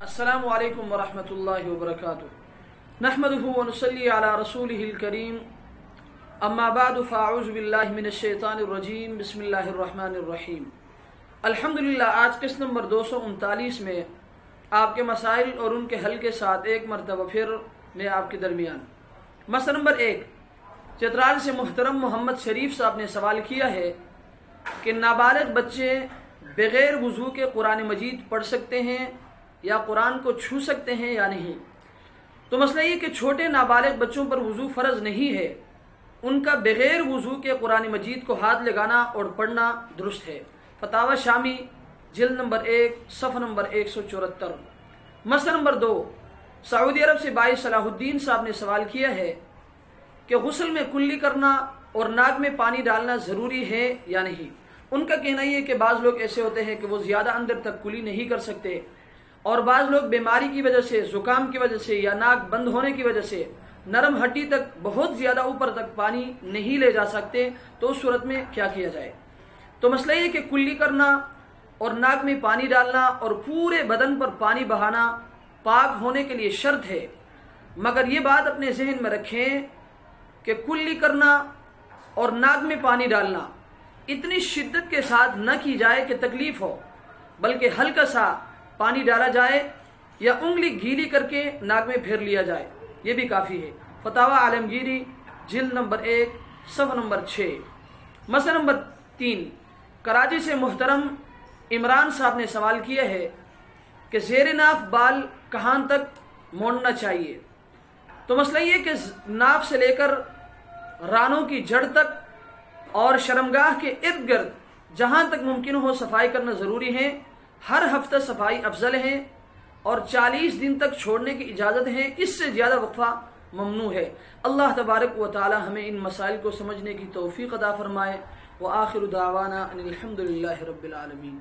السلام علیکم ورحمۃ اللہ وبرکاتہ نحمدہ ونصلی علی رسولہ الکریم اما بعد فاعوذ باللہ من الشیطان الرجیم بسم اللہ الرحمن الرحیم۔ الحمدللہ آج قسط نمبر 239 میں آپ کے مسائل اور ان کے حل کے ساتھ ایک مرتبہ پھر میں آپ کے درمیان مسئلہ نمبر 1 چترال سے محترم محمد شریف صاحب نے سوال کیا ہے کہ نابالغ بچے بغیر وضو کے قرآن مجید پڑھ سکتے ہیں یا قرآن کو چھو سکتے ہیں یا نہیں؟ تو مسئلہ یہ کہ چھوٹے نابالغ بچوں پر وضو فرض نہیں ہے، ان کا بغیر وضو کے قرآن مجید کو ہاتھ لگانا اور پڑھنا درست ہے۔ فتاوی شامی جلد نمبر 1 صفحہ نمبر 174۔ مسئلہ نمبر 2 سعودی عرب سے بھائی صلاح الدین صاحب نے سوال کیا ہے کہ غسل میں کلی کرنا اور ناک میں پانی ڈالنا ضروری ہے یا نہیں؟ ان کا کہنا یہ ہے کہ بعض لوگ ایسے ہوتے ہیں کہ وہ زیادہ اندر تک کلی نہیں کر سکتے، اور بعض لوگ بیماری کی وجہ سے، زکام کی وجہ سے یا ناک بند ہونے کی وجہ سے نرم ہڈی تک بہت زیادہ اوپر تک پانی نہیں لے جا سکتے، تو اس صورت میں کیا کیا جائے؟ تو مسئلہ یہ کہ کلی کرنا اور ناک میں پانی ڈالنا اور پورے بدن پر پانی بہانا پاک ہونے کے لیے شرط ہے، مگر یہ بات اپنے ذہن میں رکھیں کہ کلی کرنا اور ناک میں پانی ڈالنا اتنی شدت کے ساتھ نہ کی جائے کہ تکلیف ہو، بلکہ ہلکا سا پانی ڈالا جائے یا انگلی گیلی کر کے ناک میں پھیر لیا جائے، یہ بھی کافی ہے۔ فتاوی عالمگیری جلد نمبر 1 صفحہ نمبر 6۔ مسئلہ نمبر 3 کراچی سے محترم عمران صاحب نے سوال کیا ہے کہ زیر ناف بال کہاں تک موڑنا چاہیے؟ تو مسئلہ یہ کہ ناف سے لے کر رانوں کی جڑ تک اور شرمگاہ کے ارد گرد جہاں تک ممکن ہو صفائی کرنا ضروری ہے، ہر ہفتہ صفائی افضل ہے، اور 40 دن تک چھوڑنے کی اجازت ہے، اس سے زیادہ وقفہ ممنوع ہے۔ اللہ تبارک و تعالی ہمیں ان مسائل کو سمجھنے کی توفیق عطا فرمائے۔ وآخر دعوانا ان الحمد للہ رب العالمین۔